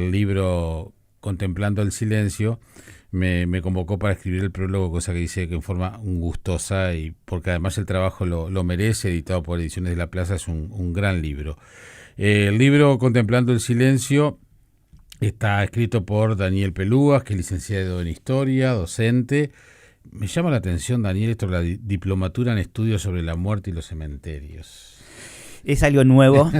El libro Contemplando el Silencio me convocó para escribir el prólogo, cosa que dice que en forma gustosa, y porque además el trabajo lo merece, editado por Ediciones de la Plaza, es un gran libro. El libro Contemplando el Silencio está escrito por Daniel Pelúas, que es licenciado en Historia, docente. Me llama la atención, Daniel, esto de la diplomatura en estudios sobre la muerte y los cementerios. Es algo nuevo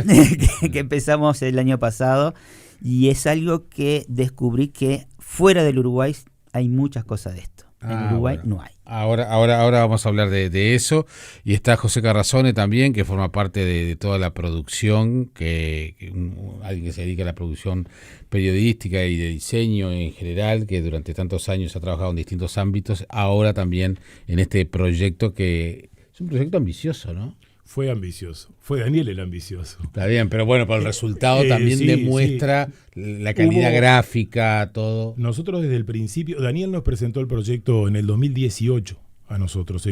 que empezamos el año pasado, y es algo que descubrí que fuera del Uruguay hay muchas cosas de esto. En Uruguay bueno. no hay. Ahora vamos a hablar de eso. Y está José Carrazone también, que forma parte de toda la producción, alguien que se dedica a la producción periodística y de diseño en general, que durante tantos años ha trabajado en distintos ámbitos, ahora también en este proyecto, que es un proyecto ambicioso, ¿no? Fue ambicioso, fue Daniel el ambicioso. Está bien, pero bueno, para el resultado también sí, demuestra la calidad gráfica, todo. Nosotros desde el principio, Daniel nos presentó el proyecto en el 2018 a nosotros,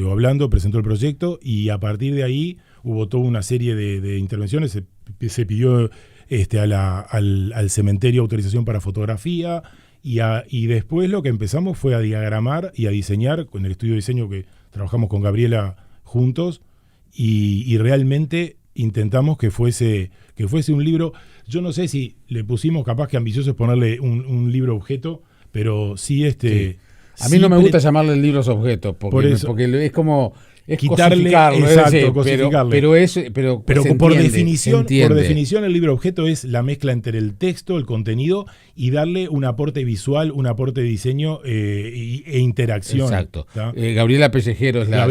presentó el proyecto, y a partir de ahí hubo toda una serie de intervenciones. Se pidió al cementerio autorización para fotografía, y después lo que empezamos fue a diagramar y a diseñar con el estudio de diseño que trabajamos con Gabriela juntos. Y realmente intentamos que fuese un libro. Yo no sé si le pusimos, capaz que ambicioso es ponerle un libro objeto, pero sí Sí. A mí no me gusta llamarle libros objetos, porque es como quitarle, cosificarlo, pero por definición el libro objeto es la mezcla entre el texto, el contenido, y darle un aporte visual, un aporte de diseño e interacción. Exacto. Gabriela Pellejero es la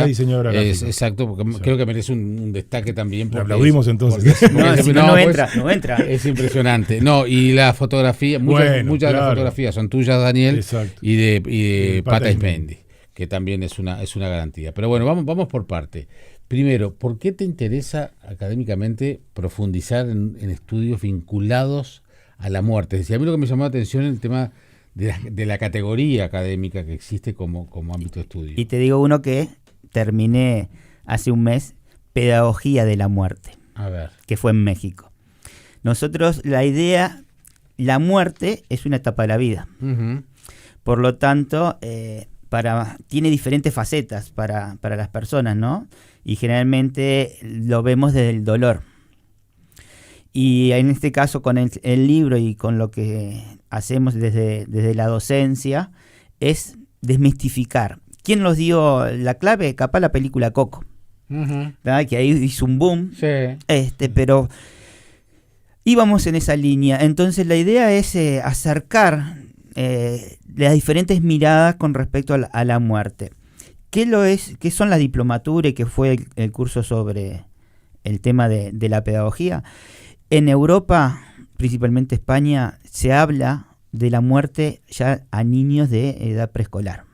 diseñadora gráfica. Exacto, porque sí, creo que merece un destaque también. Le aplaudimos entonces. No entra. Es impresionante. No, y la fotografía, muchas de las fotografías son tuyas, Daniel, y de Pata Ismendi, que también es una garantía. Pero bueno, vamos por parte. Primero, ¿por qué te interesa académicamente profundizar en estudios vinculados a la muerte? Es decir, a mí lo que me llamó la atención es el tema de la categoría académica que existe como ámbito de estudio. Y te digo uno que terminé hace un mes, Pedagogía de la Muerte, que fue en México. Nosotros, la muerte es una etapa de la vida. Uh-huh. Por lo tanto, tiene diferentes facetas para las personas, ¿no? Y generalmente lo vemos desde el dolor. Y en este caso, con el libro y con lo que hacemos desde la docencia, es desmistificar. ¿Quién nos dio la clave? Capaz la película Coco. Uh-huh. Que ahí hizo un boom. Sí. Pero íbamos en esa línea. Entonces la idea es acercar las diferentes miradas con respecto a la muerte. ¿Qué son las diplomaturas, que fue el curso sobre el tema de la pedagogía? En Europa, principalmente España, se habla de la muerte ya a niños de edad preescolar.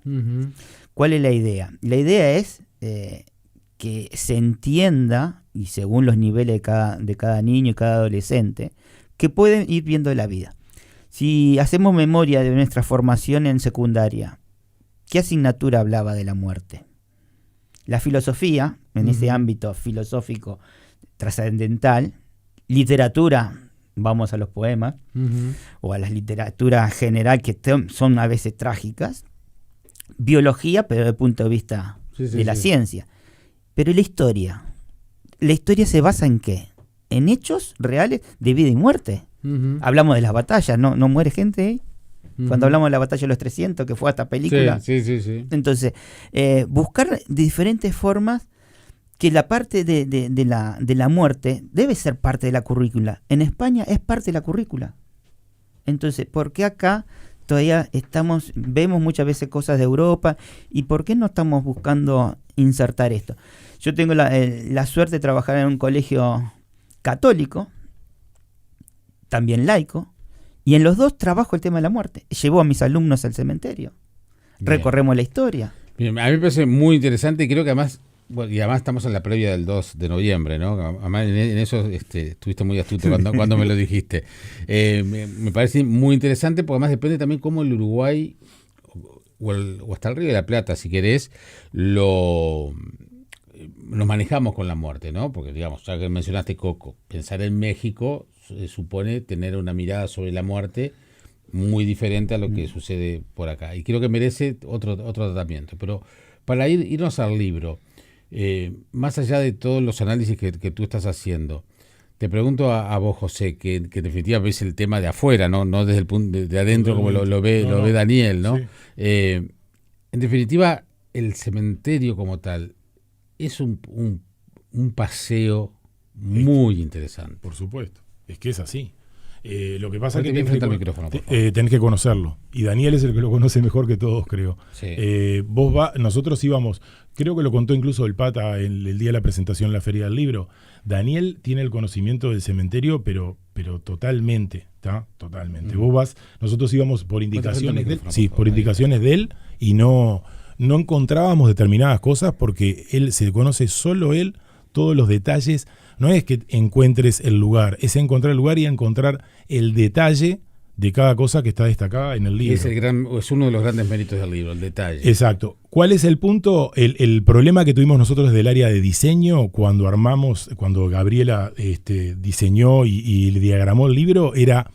Uh-huh. ¿Cuál es la idea? La idea es que se entienda, y según los niveles de cada niño y cada adolescente, que pueden ir viendo la vida. Si hacemos memoria de nuestra formación en secundaria, ¿qué asignatura hablaba de la muerte? La filosofía, en ese ámbito filosófico trascendental, literatura, vamos a los poemas, o a la literatura general, que son a veces trágicas, biología, pero desde el punto de vista de la ciencia. Pero la historia se basa ¿en qué? En hechos reales de vida y muerte. Uh-huh. Hablamos de las batallas, ¿no muere gente ahí? Uh-huh. Cuando hablamos de la batalla de los 300, que fue esta película. Sí. Entonces, buscar de diferentes formas que la parte de la muerte debe ser parte de la currícula. En España es parte de la currícula. Entonces, ¿por qué acá todavía vemos muchas veces cosas de Europa, y por qué no estamos buscando insertar esto? Yo tengo la suerte de trabajar en un colegio católico, también laico, y en los dos trabajo el tema de la muerte. Llevo a mis alumnos al cementerio. Bien. Recorremos la historia. Bien, a mí me parece muy interesante, y creo que además estamos en la previa del 2 de noviembre, ¿no? Además en eso estuviste muy astuto cuando me lo dijiste. Me parece muy interesante, porque además depende también cómo el Uruguay, o hasta el Río de la Plata, si querés, nos manejamos con la muerte, ¿no? Porque, digamos, ya que mencionaste Coco, pensar en México supone tener una mirada sobre la muerte muy diferente a lo que sucede por acá. Y creo que merece otro tratamiento. Pero para irnos al libro, más allá de todos los análisis que tú estás haciendo, te pregunto a vos, José, que en definitiva ves el tema de afuera, no desde el punto de adentro como lo ve Daniel, ¿no? Sí. En definitiva, el cementerio como tal es un paseo muy interesante. Por supuesto, es que es así. Lo que pasa es que tenés que conocerlo. Y Daniel es el que lo conoce mejor que todos, creo. Sí. Nosotros íbamos, creo que lo contó incluso el Pata el día de la presentación en la Feria del Libro. Daniel tiene el conocimiento del cementerio, pero totalmente, ¿está? Totalmente. Nosotros íbamos por indicaciones de él, indicaciones de él, y no encontrábamos determinadas cosas porque él se conoce solo él todos los detalles. No es que encuentres el lugar, es encontrar el lugar y encontrar el detalle de cada cosa que está destacada en el libro. Es uno de los grandes méritos del libro, el detalle. Exacto. ¿Cuál es el punto? El problema que tuvimos nosotros desde el área de diseño cuando Gabriela diseñó y diagramó el libro, era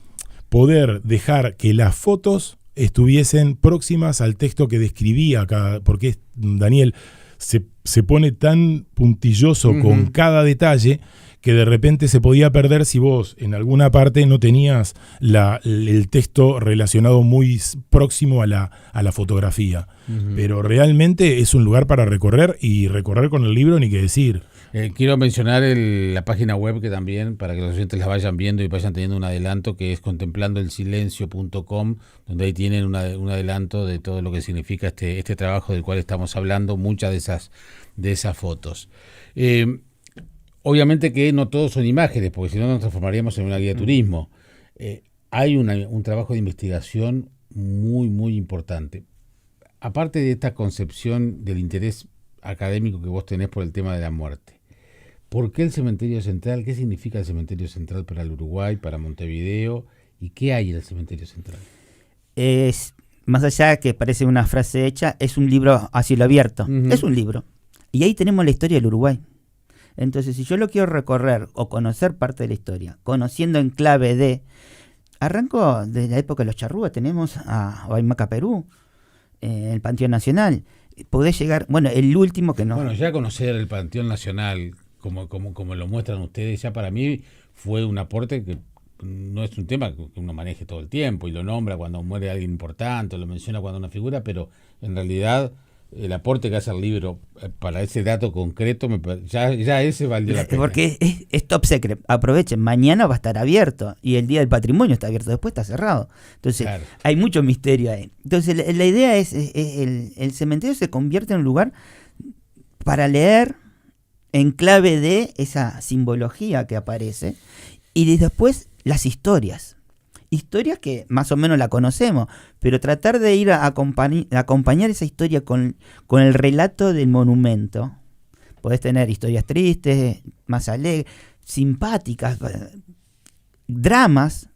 poder dejar que las fotos estuviesen próximas al texto que describía porque Daniel se pone tan puntilloso con cada detalle que de repente se podía perder si vos en alguna parte no tenías el texto relacionado muy próximo a la fotografía. Pero realmente es un lugar para recorrer, y recorrer con el libro ni qué decir. Quiero mencionar la página web, que también, para que los oyentes la vayan viendo y vayan teniendo un adelanto, que es contemplandoelsilencio.com, donde ahí tienen un adelanto de todo lo que significa este trabajo del cual estamos hablando, muchas de esas fotos. Obviamente que no todos son imágenes, porque si no nos transformaríamos en una guía de turismo. Hay un trabajo de investigación muy, muy importante. Aparte de esta concepción del interés académico que vos tenés por el tema de la muerte, ¿por qué el cementerio central? ¿Qué significa el cementerio central para el Uruguay, para Montevideo? ¿Y qué hay en el cementerio central? Es, más allá que parece una frase hecha, es un libro a cielo abierto. Es un libro. Y ahí tenemos la historia del Uruguay. Entonces, si yo lo quiero recorrer o conocer parte de la historia, conociendo en clave de... Arranco desde la época de los charrúas, tenemos a Huaymaca, Perú, el Panteón Nacional. Podés llegar... Bueno, el último que no... Bueno, ya conocer el Panteón Nacional, como lo muestran ustedes, ya para mí fue un aporte que no es un tema que uno maneje todo el tiempo y lo nombra cuando muere alguien importante, lo menciona cuando una figura, pero en realidad... el aporte que hace el libro para ese dato concreto, ya ese valió la pena. Porque es top secret. Aprovechen, mañana va a estar abierto y el Día del Patrimonio está abierto, después está cerrado. Entonces, claro, hay mucho misterio ahí. Entonces, la idea es el cementerio se convierte en un lugar para leer en clave de esa simbología que aparece y después las historias. Historias que más o menos la conocemos, pero tratar de ir a acompañar esa historia con el relato del monumento. Podés tener historias tristes, más alegres, simpáticas, dramas,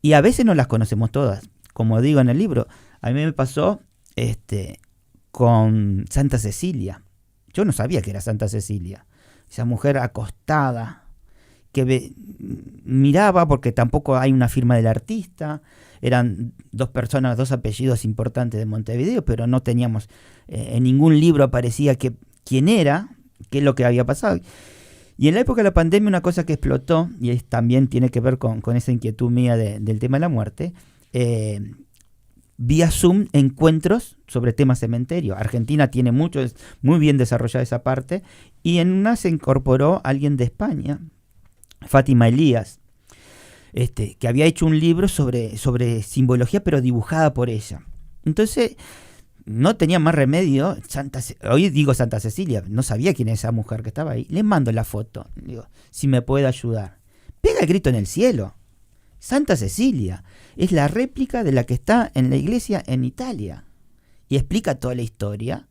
y a veces no las conocemos todas. Como digo en el libro, a mí me pasó con Santa Cecilia. Yo no sabía que era Santa Cecilia. Esa mujer acostada, que miraba, porque tampoco hay una firma del artista, eran dos personas, dos apellidos importantes de Montevideo, pero no teníamos, en ningún libro aparecía quién era, qué es lo que había pasado. Y en la época de la pandemia una cosa que explotó, y también tiene que ver con esa inquietud mía del tema de la muerte, vía Zoom encuentros sobre temas cementerio. Argentina tiene muy bien desarrollada esa parte, y en una se incorporó alguien de España, Fátima Elías, que había hecho un libro sobre simbología, pero dibujada por ella. Entonces, no tenía más remedio. Hoy digo Santa Cecilia, no sabía quién es esa mujer que estaba ahí. Le mando la foto, digo, si me puede ayudar. Pega el grito en el cielo. Santa Cecilia es la réplica de la que está en la iglesia en Italia. Y explica toda la historia.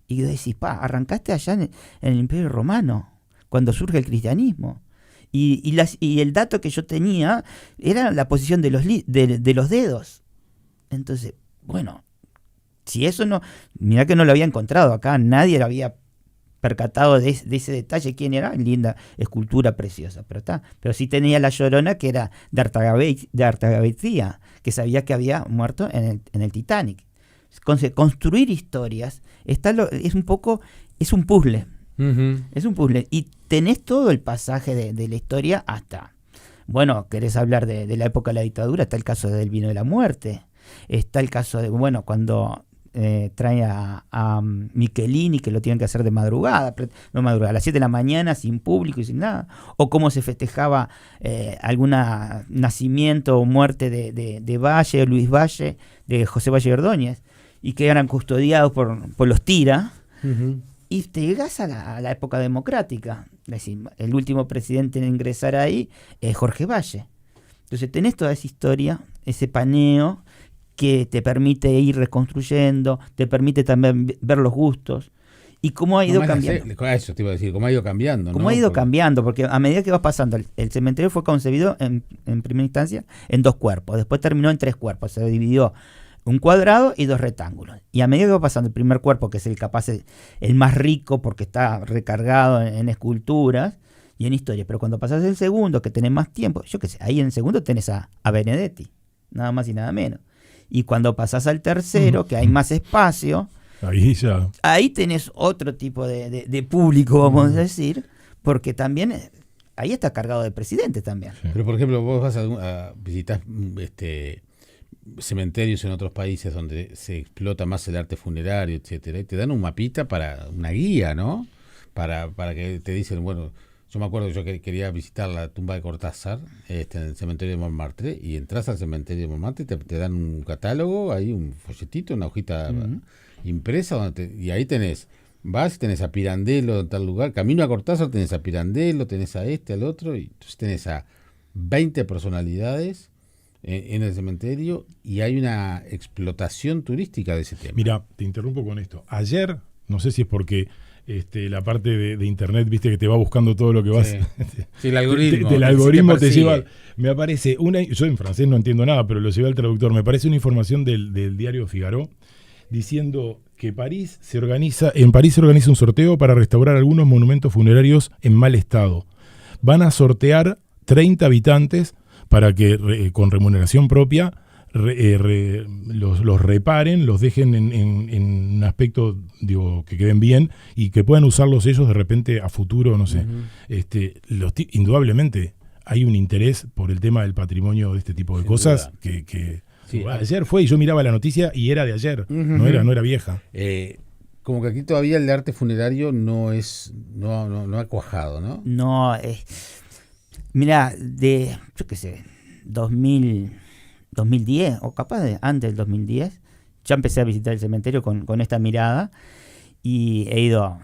Y decís, arrancaste allá en el Imperio Romano, cuando surge el cristianismo. Y el dato que yo tenía era la posición de los dedos. Entonces, bueno, si eso no... Mirá que no lo había encontrado acá, nadie lo había percatado de ese detalle. ¿Quién era? Linda escultura preciosa, pero sí tenía la Llorona, que era de Artagavecía, que sabía que había muerto en el Titanic. Construir historias es un puzzle. Uh-huh. Es un puzzle, y tenés todo el pasaje de la historia hasta, bueno, querés hablar de la época de la dictadura, está el caso del vino de la muerte, está el caso de, bueno, cuando trae a Michelini, que lo tienen que hacer de madrugada, a las 7 de la mañana, sin público y sin nada, o cómo se festejaba algún nacimiento o muerte de Valle, Luis Valle, de José Valle Ordóñez, y que eran custodiados por los Tira. Uh-huh. Y te llegas a la época democrática. Es decir, el último presidente en ingresar ahí es Jorge Valle. Entonces tenés toda esa historia, ese paneo que te permite ir reconstruyendo, te permite también ver los gustos y cómo ha ido cambiando. Eso te iba a decir, cómo ha ido cambiando. Cómo ha ido cambiando, porque a medida que vas pasando, el cementerio fue concebido en primera instancia en 2 cuerpos, después terminó en 3 cuerpos, se dividió un cuadrado y 2 rectángulos. Y a medida que va pasando el primer cuerpo, que es el más rico porque está recargado en esculturas y en historia, pero cuando pasas el segundo, que tenés más tiempo, yo qué sé, ahí en el segundo tenés a Benedetti, nada más y nada menos. Y cuando pasás al tercero, que hay más espacio, ahí tenés otro tipo de público, vamos a decir, porque también ahí está cargado de presidentes también. Sí. Pero por ejemplo, vos vas a visitar cementerios en otros países donde se explota más el arte funerario, etcétera, y te dan un mapita para una guía, ¿no? Para que te dicen, bueno, yo me acuerdo que yo quería visitar la tumba de Cortázar en el cementerio de Montmartre, y entras al cementerio de Montmartre y te dan un catálogo, ahí un folletito, una hojita impresa, y ahí tenés a Pirandello en tal lugar, camino a Cortázar tenés a Pirandello, tenés a al otro, y entonces tenés a 20 personalidades en el cementerio, y hay una explotación turística de ese tema. Mira, te interrumpo con esto. Ayer, no sé si es porque la parte de internet, viste, que te va buscando todo lo que vas. Sí, el algoritmo. El algoritmo te lleva. Me aparece yo en francés no entiendo nada, pero lo llevé al traductor. Me aparece una información del diario Figaro diciendo que en París se organiza un sorteo para restaurar algunos monumentos funerarios en mal estado. Van a sortear 30 habitantes para que con remuneración propia los reparen, los dejen en un aspecto, digo, que queden bien y que puedan usarlos ellos de repente a futuro, no sé. Uh-huh. Indudablemente hay un interés por el tema del patrimonio de este tipo de Sin cosas duda. que sí, ayer fue y yo miraba la noticia y era de ayer, uh-huh. no era vieja. Como que aquí todavía el arte funerario no ha cuajado, ¿no? No, mirá, yo qué sé, 2010, o capaz de antes del 2010, ya empecé a visitar el cementerio con esta mirada, y he ido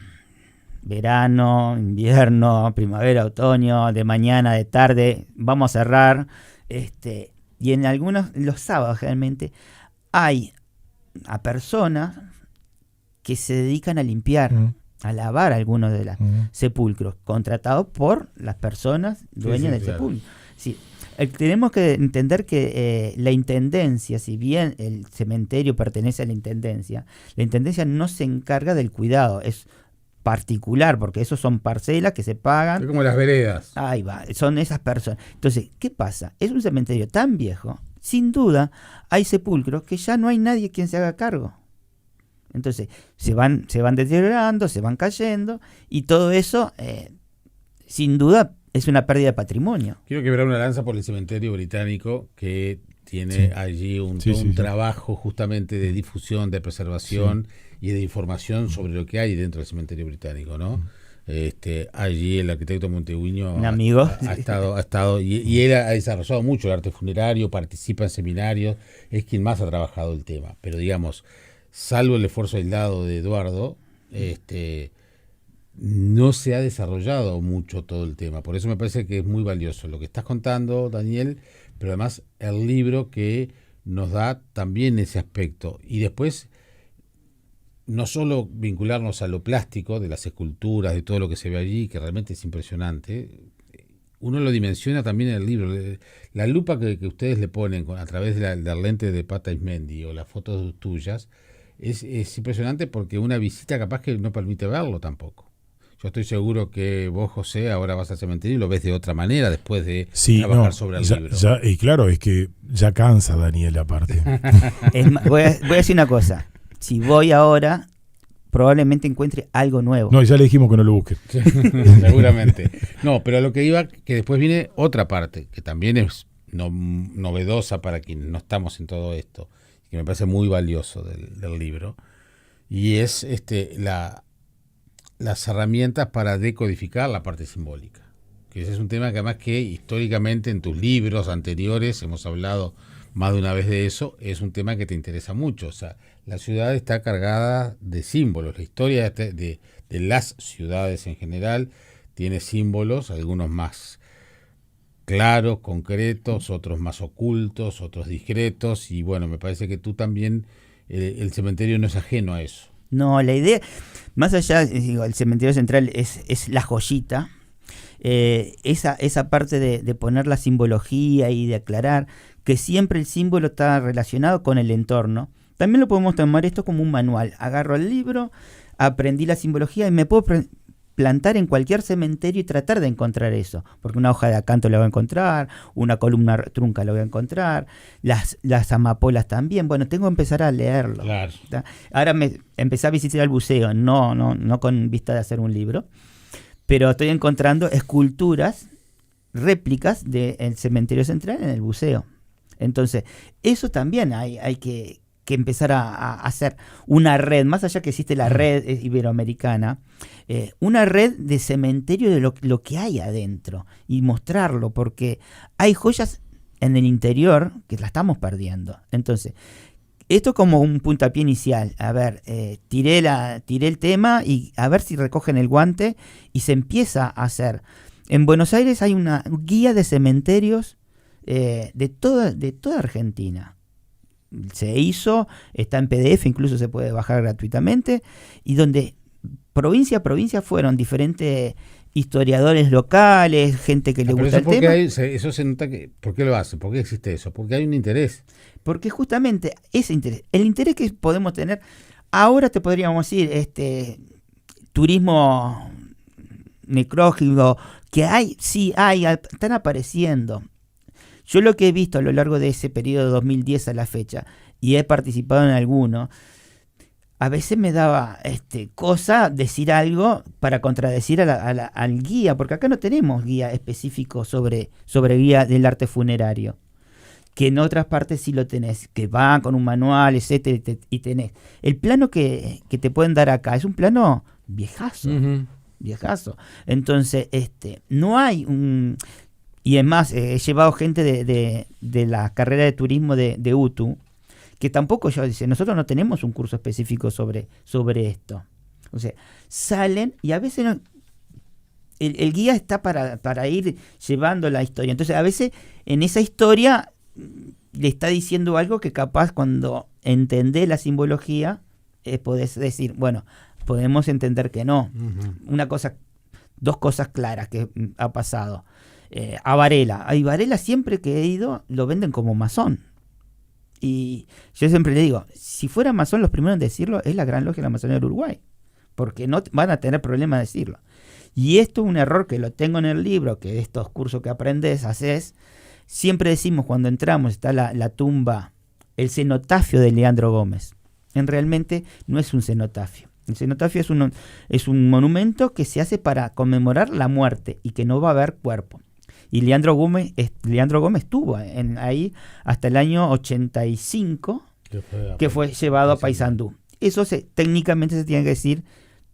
verano, invierno, primavera, otoño, de mañana, de tarde, vamos a cerrar, y en los sábados generalmente, hay a personas que se dedican a limpiar, a lavar algunos de los sepulcros, contratados por las personas dueñas del sepulcro. Sí. Tenemos que entender que la intendencia, si bien el cementerio pertenece a la intendencia no se encarga del cuidado, es particular, porque esos son parcelas que se pagan. Es como las veredas. Ahí va, son esas personas. Entonces, ¿qué pasa? Es un cementerio tan viejo, sin duda, hay sepulcros que ya no hay nadie quien se haga cargo. Entonces, se van deteriorando, se van cayendo, y todo eso, sin duda, es una pérdida de patrimonio. Quiero quebrar una lanza por el cementerio británico, que tiene allí un trabajo justamente de difusión, de preservación y de información sobre lo que hay dentro del cementerio británico, ¿no? Allí el arquitecto Monteguiño un amigo ha estado y él ha desarrollado mucho el arte funerario, participa en seminarios, es quien más ha trabajado el tema, pero digamos, salvo el esfuerzo aislado de Eduardo, no se ha desarrollado mucho todo el tema. Por eso me parece que es muy valioso lo que estás contando, Daniel, pero además el libro que nos da también ese aspecto. Y después, no solo vincularnos a lo plástico de las esculturas, de todo lo que se ve allí, que realmente es impresionante, uno lo dimensiona también en el libro. La lupa que ustedes le ponen a través del lente de Pat Aizmendi o las fotos tuyas, es impresionante, porque una visita capaz que no permite verlo tampoco. Yo estoy seguro que vos, José, ahora vas al cementerio y lo ves de otra manera después de trabajar sobre el libro. Y claro, es que ya cansa Daniel aparte. Voy a decir una cosa. Si voy ahora, probablemente encuentre algo nuevo. No, ya le dijimos que no lo busque. Seguramente. No, pero a lo que iba, que después viene otra parte, que también es novedosa para quienes no estamos en todo esto, que me parece muy valioso del libro, y es las herramientas para decodificar la parte simbólica. Que ese es un tema que además que históricamente en tus libros anteriores hemos hablado más de una vez de eso, es un tema que te interesa mucho. O sea, la ciudad está cargada de símbolos. La historia de las ciudades en general tiene símbolos, algunos más claros, concretos, otros más ocultos, otros discretos, y bueno, me parece que tú también, el cementerio no es ajeno a eso. No, la idea, más allá, digo, el cementerio central es la joyita, esa parte de poner la simbología y de aclarar que siempre el símbolo está relacionado con el entorno. También lo podemos tomar esto como un manual. Agarro el libro, aprendí la simbología y me puedo plantar en cualquier cementerio y tratar de encontrar eso, porque una hoja de acanto la voy a encontrar, una columna trunca la voy a encontrar, las amapolas también. Bueno, tengo que empezar a leerlo. Claro. Ahora empecé a visitar el buceo, no con vista de hacer un libro, pero estoy encontrando esculturas, réplicas del cementerio central en el buceo. Entonces, eso también hay que empezar a hacer una red, más allá que existe la red iberoamericana, una red de cementerio de lo que hay adentro y mostrarlo, porque hay joyas en el interior que la estamos perdiendo. Entonces, esto como un puntapié inicial. A ver, tiré el tema y a ver si recogen el guante y se empieza a hacer. En Buenos Aires hay una guía de cementerios de toda Argentina. Se hizo, está en PDF, incluso se puede bajar gratuitamente, y donde provincia a provincia fueron diferentes historiadores locales, gente que le gusta el tema. Eso se nota que, ¿por qué lo hacen? ¿Por qué existe eso? Porque hay un interés. Porque justamente ese interés, el interés que podemos tener, ahora te podríamos decir, turismo necrológico, que están apareciendo. Yo lo que he visto a lo largo de ese periodo de 2010 a la fecha, y he participado en alguno, a veces me daba cosa decir algo para contradecir al guía, porque acá no tenemos guía específico sobre guía del arte funerario, que en otras partes sí lo tenés, que van con un manual, etcétera, y tenés. El plano que te pueden dar acá es un plano viejazo, viejazo. Entonces, no hay un... Y es más, he llevado gente de la carrera de turismo de UTU, que tampoco dice, nosotros no tenemos un curso específico sobre esto. O sea, salen y a veces el guía está para ir llevando la historia. Entonces, a veces en esa historia le está diciendo algo que capaz cuando entendés la simbología, podés decir, bueno, podemos entender que no. Dos cosas claras que ha pasado. A Varela siempre que he ido lo venden como masón, y yo siempre le digo, si fuera masón los primeros en decirlo es la Gran Logia de la Masonería del Uruguay, porque no van a tener problema de decirlo. Y esto es un error que lo tengo en el libro, que estos cursos que aprendes, haces, siempre decimos cuando entramos está la tumba, el cenotafio de Leandro Gómez. Realmente no es un cenotafio. El cenotafio es un monumento que se hace para conmemorar la muerte y que no va a haber cuerpo. Y Leandro Gómez estuvo ahí hasta el año 85, que fue llevado a Paysandú. Eso técnicamente se tiene que decir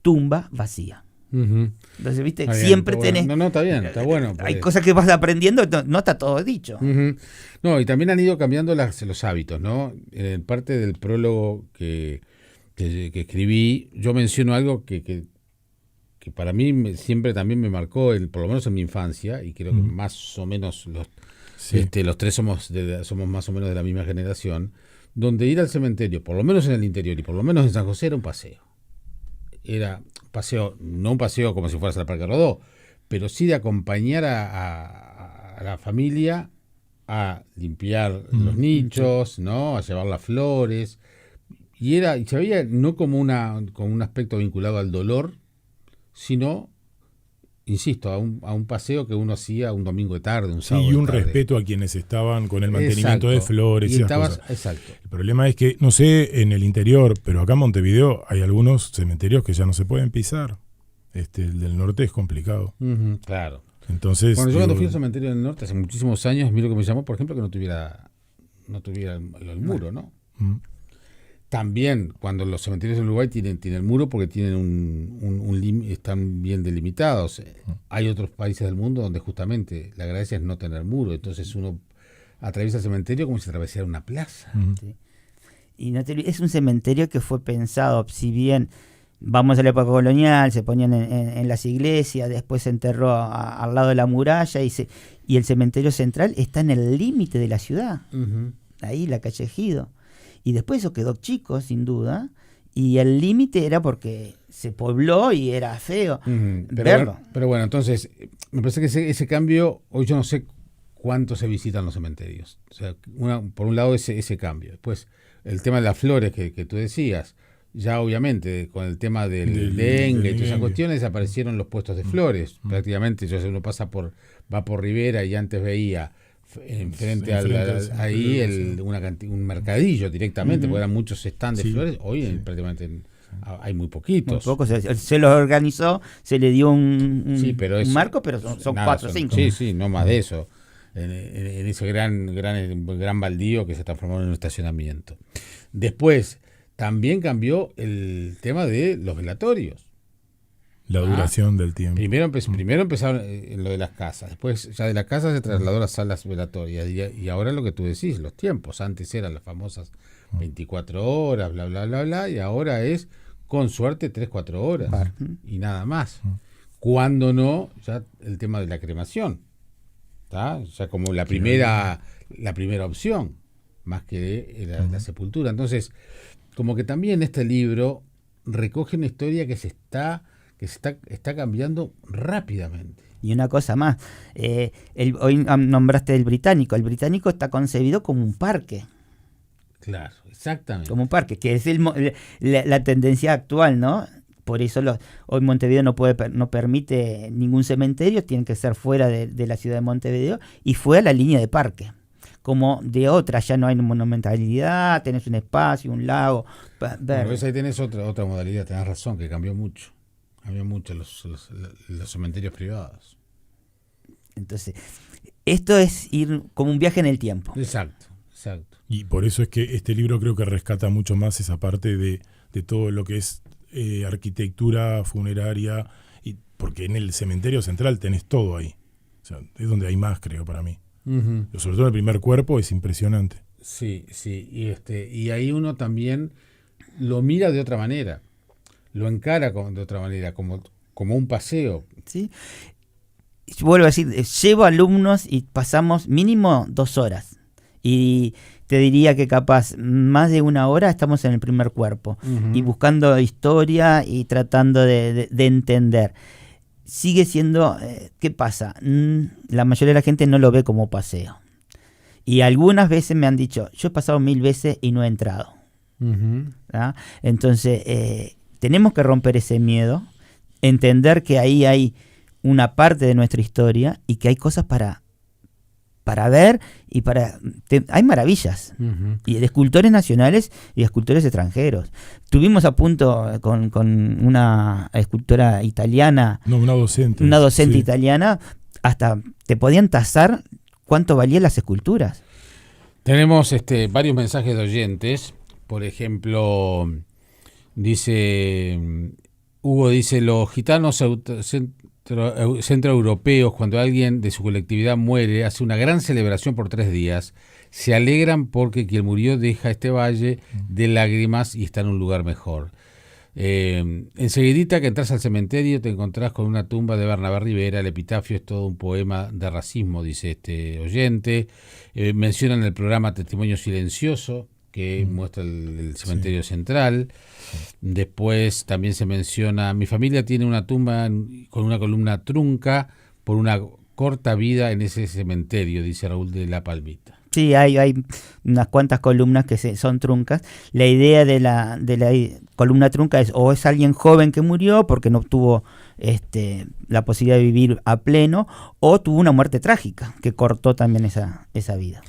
tumba vacía. Entonces, ¿viste? Bien, siempre tenés... Bueno. No, está bien, está bueno. Pues. Hay cosas que vas aprendiendo, no está todo dicho. No, y también han ido cambiando los hábitos, ¿no? En parte del prólogo que escribí, yo menciono algo que para mí siempre también me marcó, por lo menos en mi infancia, y creo que más o menos los tres somos más o menos de la misma generación, donde ir al cementerio, por lo menos en el interior y por lo menos en San José, era un paseo. Era paseo, no un paseo como si fueras al Parque Rodó, pero sí de acompañar a la familia a limpiar los nichos, ¿no? A llevar las flores. Y se veía no como un aspecto vinculado al dolor, sino insisto, a un paseo que uno hacía un domingo de tarde, un sábado. Sí, y un tarde. respeto a quienes estaban con el mantenimiento de flores. Y cosas. Exacto. El problema es que, no sé, en el interior, pero acá en Montevideo hay algunos cementerios que ya no se pueden pisar. El del norte es complicado. Claro. Entonces, bueno, yo cuando fui al cementerio del norte hace muchísimos años, a mí lo que me llamó, por ejemplo, que no tuviera el muro, ¿no? También cuando los cementerios en Uruguay tienen el muro porque tienen están bien delimitados. Hay otros países del mundo donde justamente la gracia es no tener muro, entonces uno atraviesa el cementerio como si atravesara una plaza. Sí. Y es un cementerio que fue pensado, si bien vamos a la época colonial, se ponían en las iglesias, después se enterró al lado de la muralla y el cementerio central está en el límite de la ciudad, ahí la calle Ejido. Y después eso quedó chico, sin duda, y el límite era porque se pobló y era feo verlo. Pero bueno, entonces, me parece que ese cambio, hoy yo no sé cuánto se visitan los cementerios. O sea, por un lado ese cambio. Después, el tema de las flores que tú decías, ya obviamente con el tema del dengue y todas esas cuestiones aparecieron los puestos de flores. Prácticamente, uno va por Rivera y antes veía enfrente un mercadillo directamente, porque eran muchos stands de flores. Hoy prácticamente hay muy poquitos. Muy pocos, se los organizó, se le dio un marco, pero son 4 o 5. Sí, no más de eso. En ese gran baldío que se transformó en un estacionamiento. Después, también cambió el tema de los velatorios. La duración del tiempo. Primero empezaron en lo de las casas, después ya de las casas se trasladó a las salas velatorias y ahora lo que tú decís, los tiempos. Antes eran las famosas 24 horas, bla, bla, bla, bla, y ahora es con suerte 3-4 horas y nada más. Cuando no, ya el tema de la cremación, ¿tá? Ya como la primera opción, más que la sepultura. Entonces, como que también este libro recoge una historia que se está cambiando rápidamente. Y una cosa más, hoy nombraste el británico está concebido como un parque. Claro, exactamente. Como un parque, que es la tendencia actual, ¿no? Por eso hoy Montevideo no permite ningún cementerio, tiene que ser fuera de la ciudad de Montevideo, y fue a la línea de parque. Como de otra, ya no hay monumentalidad, tenés un espacio, un lago. Bueno, ahí tenés otra modalidad, tenés razón, que cambió mucho. Cambió mucho los cementerios privados. Entonces, esto es ir como un viaje en el tiempo. Exacto. Y por eso es que este libro creo que rescata mucho más esa parte de todo lo que es arquitectura funeraria, porque en el cementerio central tenés todo ahí. O sea, es donde hay más, creo, para mí. Sobre todo el primer cuerpo es impresionante. Sí, y ahí uno también lo mira de otra manera. Lo encara de otra manera, como un paseo. Sí. Vuelvo a decir, llevo alumnos y pasamos mínimo 2 horas. Y te diría que capaz más de 1 hora estamos en el primer cuerpo. Y buscando historia y tratando de entender. Sigue siendo, ¿qué pasa? La mayoría de la gente no lo ve como paseo. Y algunas veces me han dicho, yo he pasado 1000 veces y no he entrado. Entonces, tenemos que romper ese miedo, entender que ahí hay una parte de nuestra historia y que hay cosas para ver y hay maravillas y de escultores nacionales y de escultores extranjeros. Tuvimos a punto con una escultora italiana, una docente italiana, hasta te podían tasar cuánto valían las esculturas. Tenemos varios mensajes de oyentes. Por ejemplo, Hugo dice, los gitanos centroeuropeos, cuando alguien de su colectividad muere, hace una gran celebración por 3 días. Se alegran porque quien murió deja este valle de lágrimas y está en un lugar mejor. Enseguidita que entras al cementerio te encontrás con una tumba de Bernabé Rivera. El epitafio es todo un poema de racismo, dice este oyente. Mencionan el programa Testimonio Silencioso, que muestra el cementerio central. Después también se menciona, mi familia tiene una tumba con una columna trunca por una corta vida en ese cementerio, dice Raúl de La Palmita. Sí, hay unas cuantas columnas que son truncas. La idea de la columna trunca es o es alguien joven que murió porque no tuvo la posibilidad de vivir a pleno, o tuvo una muerte trágica que cortó también esa vida.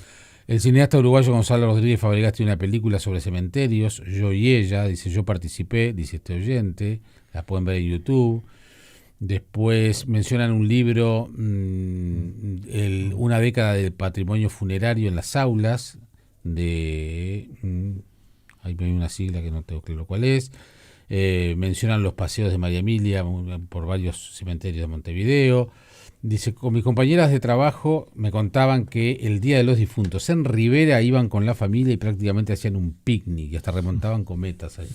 El cineasta uruguayo Gonzalo Rodríguez Fabregas tiene una película sobre cementerios, Yo y Ella, dice, yo participé, dice este oyente, la pueden ver en YouTube. Después mencionan un libro, una década del patrimonio funerario en las aulas, ahí hay una sigla que no tengo claro cuál es. Mencionan los paseos de María Emilia por varios cementerios de Montevideo. Dice, con mis compañeras de trabajo me contaban que el Día de los Difuntos en Rivera iban con la familia y prácticamente hacían un picnic y hasta remontaban cometas allí.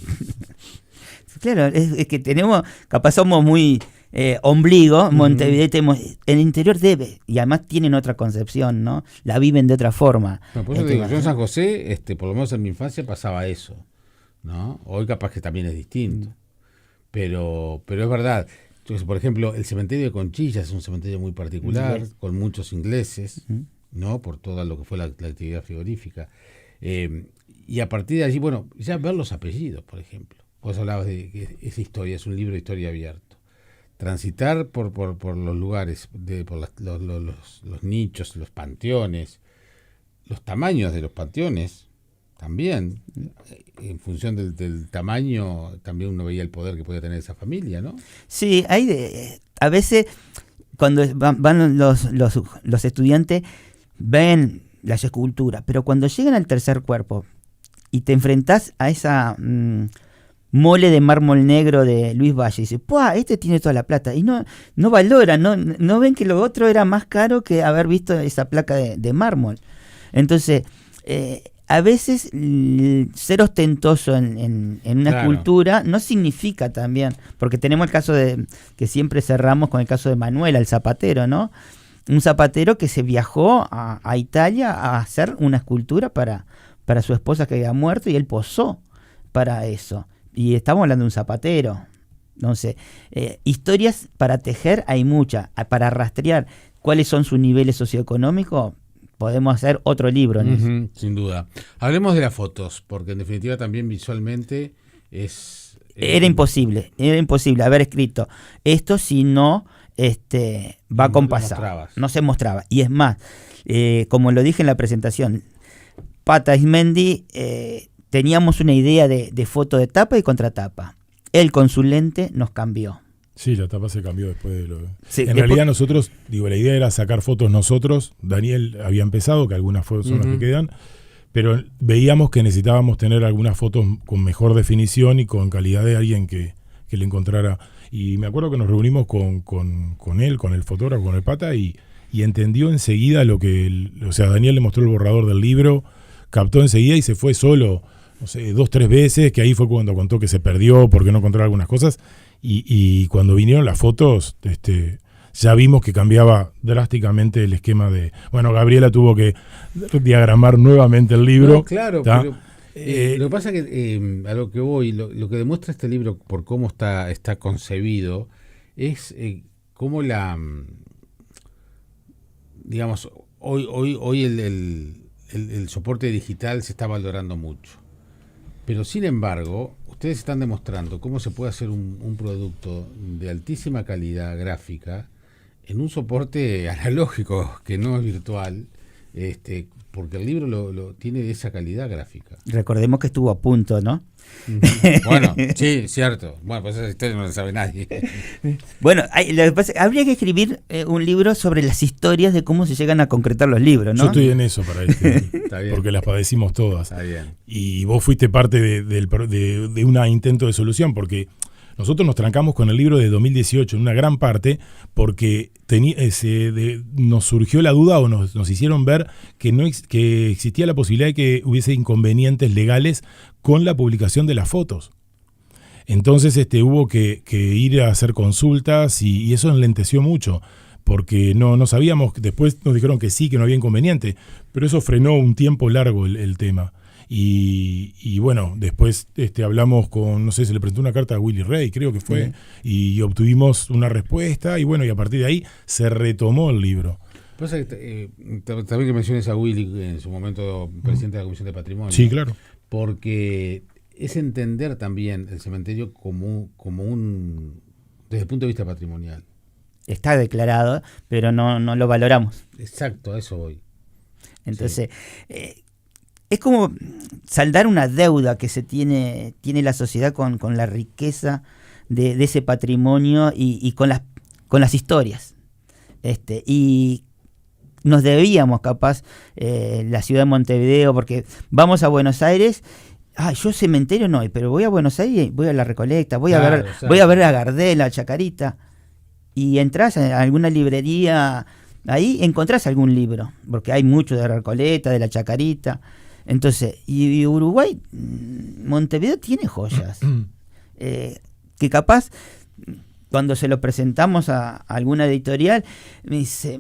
Claro, es que capaz somos muy ombligo, Montevideo, tenemos, el interior debe, y además tienen otra concepción, ¿no? La viven de otra forma. Bueno, por eso te digo, yo en San José, por lo menos en mi infancia pasaba eso, ¿no? Hoy capaz que también es distinto, pero es verdad. Por ejemplo, el cementerio de Conchillas es un cementerio muy particular, con muchos ingleses, ¿no? Por todo lo que fue la actividad frigorífica. Y a partir de allí, bueno, ya ver los apellidos, por ejemplo. Vos hablabas de que esa historia es un libro de historia abierto. Transitar por los lugares, por los nichos, los panteones, los tamaños de los panteones, también, en función del tamaño, también uno veía el poder que podía tener esa familia, ¿no? Sí, a veces cuando van los estudiantes ven las esculturas, pero cuando llegan al tercer cuerpo y te enfrentás a esa mole de mármol negro de Luis Valle, y dices, ¡puah! Este tiene toda la plata, y no valoran, no ven que lo otro era más caro que haber visto esa placa de mármol. Entonces, a veces ser ostentoso en una escultura no significa también, porque tenemos el caso que siempre cerramos con el caso de Manuel, el zapatero, ¿no? Un zapatero que se viajó a Italia a hacer una escultura para su esposa que había muerto, y él posó para eso. Y estamos hablando de un zapatero. Entonces, historias para tejer hay muchas. Para rastrear cuáles son sus niveles socioeconómicos, podemos hacer otro libro en eso. Sin duda. Hablemos de las fotos, porque en definitiva también visualmente Era imposible haber escrito esto si no va compasado. No se mostraba. Y es más, como lo dije en la presentación, Pata Ismendi, teníamos una idea de foto de tapa y contratapa. Él con su lente nos cambió. Sí, la tapa se cambió después de lo... Sí, en realidad nosotros, la idea era sacar fotos nosotros. Daniel había empezado, que algunas fotos son las que quedan, pero veíamos que necesitábamos tener algunas fotos con mejor definición y con calidad de alguien que le encontrara. Y me acuerdo que nos reunimos con él, con el fotógrafo, con el Pata, y entendió enseguida Daniel le mostró el borrador del libro, captó enseguida y se fue solo, 2-3 veces, que ahí fue cuando contó que se perdió porque no encontró algunas cosas. Y cuando vinieron las fotos, ya vimos que cambiaba drásticamente el esquema de... Bueno, Gabriela tuvo que diagramar nuevamente el libro. No, claro, pero lo que pasa es que a lo que voy, lo que demuestra este libro por cómo está concebido, es cómo digamos, hoy el soporte digital se está valorando mucho. Pero sin embargo, ustedes están demostrando cómo se puede hacer un producto de altísima calidad gráfica en un soporte analógico que no es virtual, porque el libro lo tiene esa calidad gráfica. Recordemos que estuvo a punto, ¿no? Bueno, sí, cierto. Bueno, pues esa historia no la sabe nadie. Bueno, habría que escribir un libro sobre las historias de cómo se llegan a concretar los libros, ¿no? Yo estoy en eso para porque las padecimos todas. Está bien. Y vos fuiste parte de un intento de solución, porque nosotros nos trancamos con el libro de 2018 en una gran parte porque nos surgió la duda o nos hicieron ver que existía la posibilidad de que hubiese inconvenientes legales con la publicación de las fotos. Entonces hubo que ir a hacer consultas y eso enlenteció mucho, porque no sabíamos. Después nos dijeron que sí, que no había inconveniente, pero eso frenó un tiempo largo el tema. Y bueno, después hablamos con, no sé, se le presentó una carta a Willy Rey, creo que fue, y obtuvimos una respuesta, y bueno, y a partir de ahí se retomó el libro. Cosa que, también que menciones a Willy, en su momento presidente de la Comisión de Patrimonio. Sí, claro. Porque es entender también el cementerio como un desde el punto de vista patrimonial. Está declarado, pero no lo valoramos. Exacto, a eso voy. Entonces, es como saldar una deuda que tiene la sociedad con la riqueza de ese patrimonio y con las historias. Y nos debíamos, capaz, la ciudad de Montevideo, porque vamos a Buenos Aires. Yo cementerio no, pero voy a Buenos Aires, voy a la Recoleta, voy a ver a Gardel, a Chacarita, y entras a alguna librería, ahí encontrás algún libro, porque hay mucho de Recoleta, de la Chacarita. Entonces, y Uruguay, Montevideo tiene joyas, que capaz, cuando se lo presentamos a alguna editorial, me dice,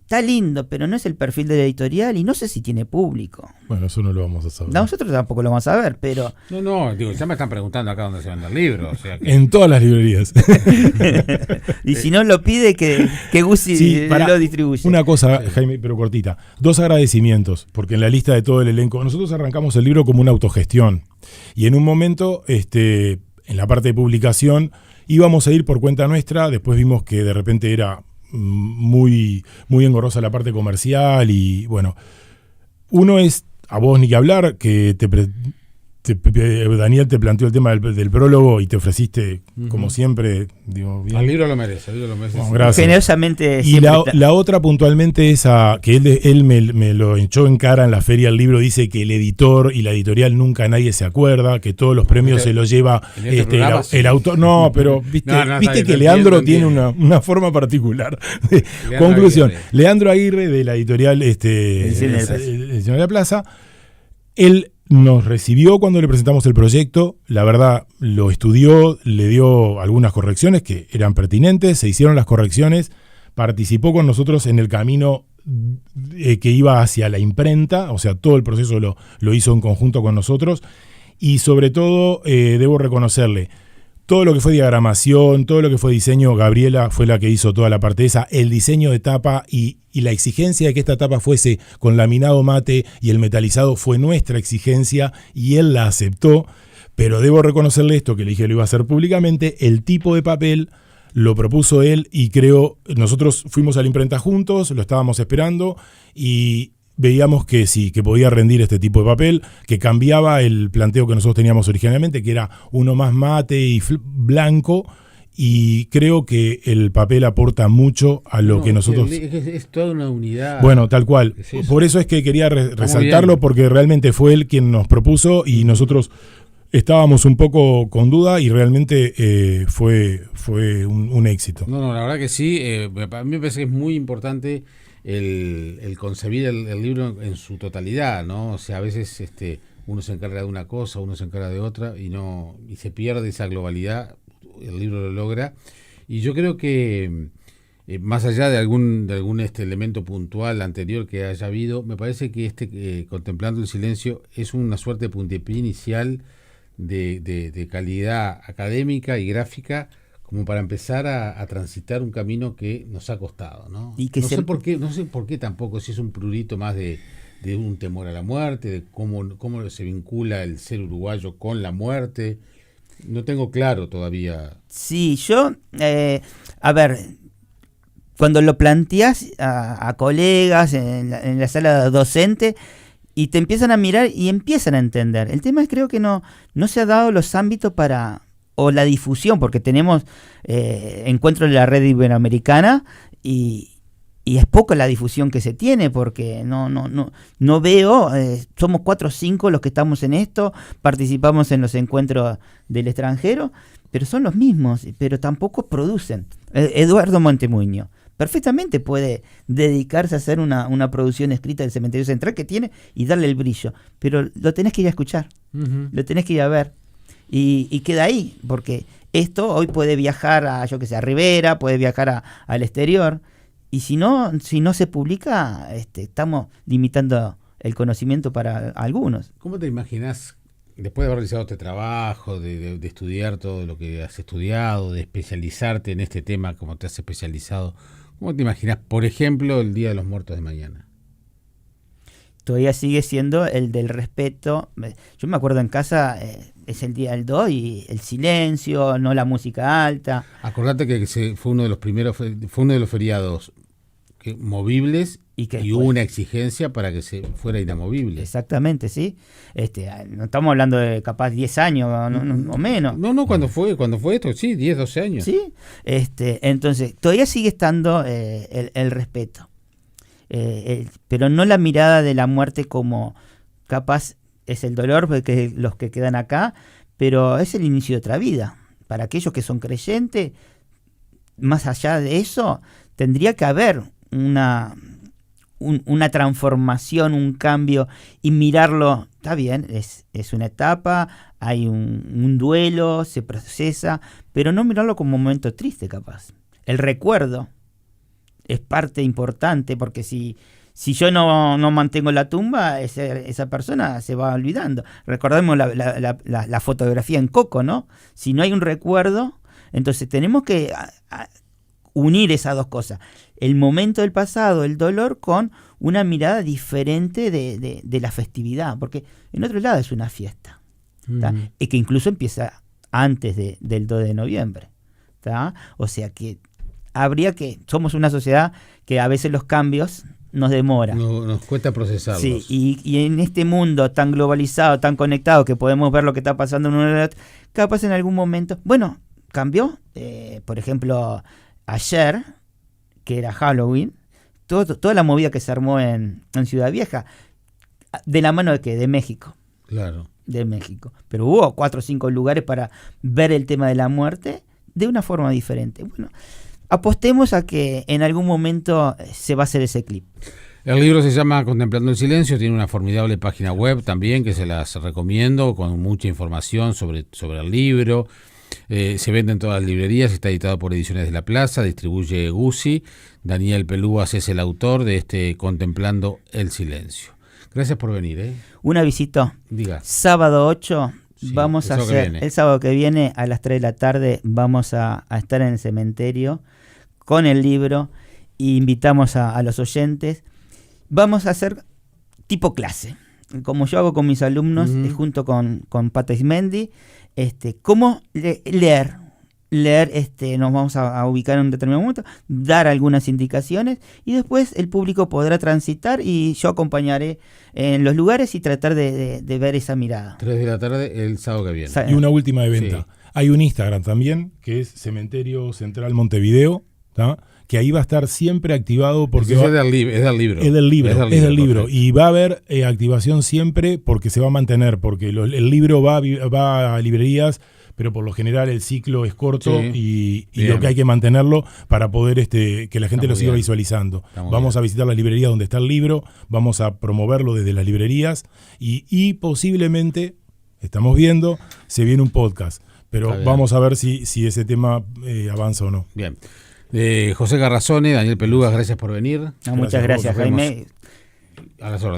está lindo, pero no es el perfil de la editorial y no sé si tiene público. Bueno, eso no lo vamos a saber. Nosotros tampoco lo vamos a ver, pero... No, digo, ya me están preguntando acá dónde se venden libros. O sea que... En todas las librerías. Y si no lo pide, que Guzzi lo distribuye. Una cosa, Jaime, pero cortita. 2 agradecimientos, porque en la lista de todo el elenco, nosotros arrancamos el libro como una autogestión. Y en un momento, en la parte de publicación, íbamos a ir por cuenta nuestra, después vimos que de repente era muy, muy engorrosa la parte comercial y bueno, uno es, a vos ni que hablar, que Daniel te planteó el tema del prólogo y te ofreciste, como siempre, digo, bien. El libro lo merece. Bueno, gracias. Generosamente. Y la otra puntualmente es que él me lo echó en cara en la feria del libro, dice que el editor y la editorial nunca nadie se acuerda, que todos los premios se los lleva el autor. No, pero viste que Leandro tiene una forma particular. Conclusión, Leandro Aguirre de la editorial Ediciones de la Plaza, él nos recibió cuando le presentamos el proyecto, la verdad lo estudió, le dio algunas correcciones que eran pertinentes, se hicieron las correcciones, participó con nosotros en el camino que iba hacia la imprenta, o sea, todo el proceso lo hizo en conjunto con nosotros y sobre todo debo reconocerle, todo lo que fue diagramación, todo lo que fue diseño, Gabriela fue la que hizo toda la parte de esa, el diseño de tapa y la exigencia de que esta tapa fuese con laminado mate y el metalizado fue nuestra exigencia y él la aceptó, pero debo reconocerle esto, que le dije lo iba a hacer públicamente, el tipo de papel lo propuso él y nosotros fuimos a la imprenta juntos, lo estábamos esperando y veíamos que sí, que podía rendir este tipo de papel, que cambiaba el planteo que nosotros teníamos originalmente, que era uno más mate y blanco, y creo que el papel aporta mucho a lo que nosotros... Es toda una unidad. Bueno, tal cual. Por eso es que quería resaltarlo, porque realmente fue él quien nos propuso y nosotros estábamos un poco con duda y realmente fue un éxito. No, la verdad que sí. A mí me parece que es muy importante el concebir el libro en su totalidad, ¿no? O sea, a veces uno se encarga de una cosa, uno se encarga de otra y se pierde esa globalidad. El libro lo logra y yo creo que más allá de algún elemento puntual anterior que haya habido, me parece que Contemplando el Silencio es una suerte de puntapié inicial de calidad académica y gráfica como para empezar a transitar un camino que nos ha costado, ¿no? Y que no sé por qué tampoco, si es un prurito más de un temor a la muerte, de cómo se vincula el ser uruguayo con la muerte. No tengo claro todavía. Sí, yo, a ver, cuando lo planteas a colegas en la sala docente y te empiezan a mirar y empiezan a entender. El tema es creo que no se ha dado los ámbitos o la difusión, porque tenemos encuentros de la red iberoamericana y es poca la difusión que se tiene, porque no veo, somos 4 o 5 los que estamos en esto, participamos en los encuentros del extranjero, pero son los mismos, pero tampoco producen. Eduardo Montemuño perfectamente puede dedicarse a hacer una producción escrita del Cementerio Central que tiene y darle el brillo, pero lo tenés que ir a escuchar, lo tenés que ir a ver y queda ahí, porque esto hoy puede viajar a Rivera, puede viajar al exterior. Y si no se publica, estamos limitando el conocimiento para algunos. ¿Cómo te imaginas, después de haber realizado este trabajo, de estudiar todo lo que has estudiado, de especializarte en este tema como te has especializado, ¿Cómo te imaginas, por ejemplo, el Día de los Muertos de mañana? Todavía sigue siendo el del respeto. Yo me acuerdo en casa, es el día del 2 y el silencio, no la música alta. Acordate que fue uno de los primeros, fue uno de los feriados movibles y hubo una exigencia para que se fuera inamovible. Exactamente, sí. No estamos hablando de capaz 10 años o menos. No, cuando fue esto, sí, 10, 12 años. Sí, entonces todavía sigue estando el respeto. Pero no la mirada de la muerte como capaz es el dolor porque los que quedan acá, pero es el inicio de otra vida. Para aquellos que son creyentes, más allá de eso, tendría que haber una transformación, un cambio y mirarlo, está bien, es una etapa, hay un duelo, se procesa, pero no mirarlo como un momento triste capaz. El recuerdo es parte importante porque si yo no mantengo la tumba, esa persona se va olvidando. Recordemos la fotografía en Coco, ¿no? Si no hay un recuerdo, entonces tenemos que unir esas dos cosas. El momento del pasado, el dolor, con una mirada diferente de la festividad, porque en otro lado es una fiesta, y que incluso empieza antes del 2 de noviembre. ¿Tá? O sea que somos una sociedad que a veces los cambios nos demora. Nos cuesta procesarlos. Sí, y en este mundo tan globalizado, tan conectado, que podemos ver lo que está pasando en una edad, capaz en algún momento, bueno, cambió. Por ejemplo, ayer, que era Halloween, toda la movida que se armó en Ciudad Vieja, de la mano de México. Claro. De México. Pero hubo 4 o 5 lugares para ver el tema de la muerte de una forma diferente. Bueno, apostemos a que en algún momento se va a hacer ese clip. El libro se llama Contemplando el Silencio, tiene una formidable página web también que se las recomiendo, con mucha información sobre el libro. Se vende en todas las librerías, está editado por Ediciones de la Plaza, distribuye Guzzi. Daniel Pelúas es el autor de Contemplando el Silencio. Gracias por venir. Una visita. Diga. Sábado 8, sí, vamos a hacer, el sábado que viene a las 3 de la tarde, vamos a estar en el cementerio con el libro e invitamos a los oyentes. Vamos a hacer tipo clase, como yo hago con mis alumnos, junto con Pata Ismendi, cómo leer, nos vamos a ubicar en un determinado momento, dar algunas indicaciones y después el público podrá transitar y yo acompañaré en los lugares y tratar de ver esa mirada. 3 de la tarde el sábado que viene. Y una última de venta. Sí. Hay un Instagram también, que es Cementerio Central Montevideo, ¿tá? Que ahí va a estar siempre activado porque es del libro. Es del libro. Y va a haber activación siempre porque se va a mantener, porque el libro va a librerías, pero por lo general el ciclo es corto, sí, y lo que hay que mantenerlo para poder que la gente lo siga visualizando. Vamos a visitar las librerías donde está el libro, vamos a promoverlo desde las librerías y posiblemente, estamos viendo, se viene un podcast, pero vamos a ver si ese tema avanza o no. Bien. José Garrazone, Daniel Pelúas, gracias por venir. Muchas gracias, Jaime. A las órdenes.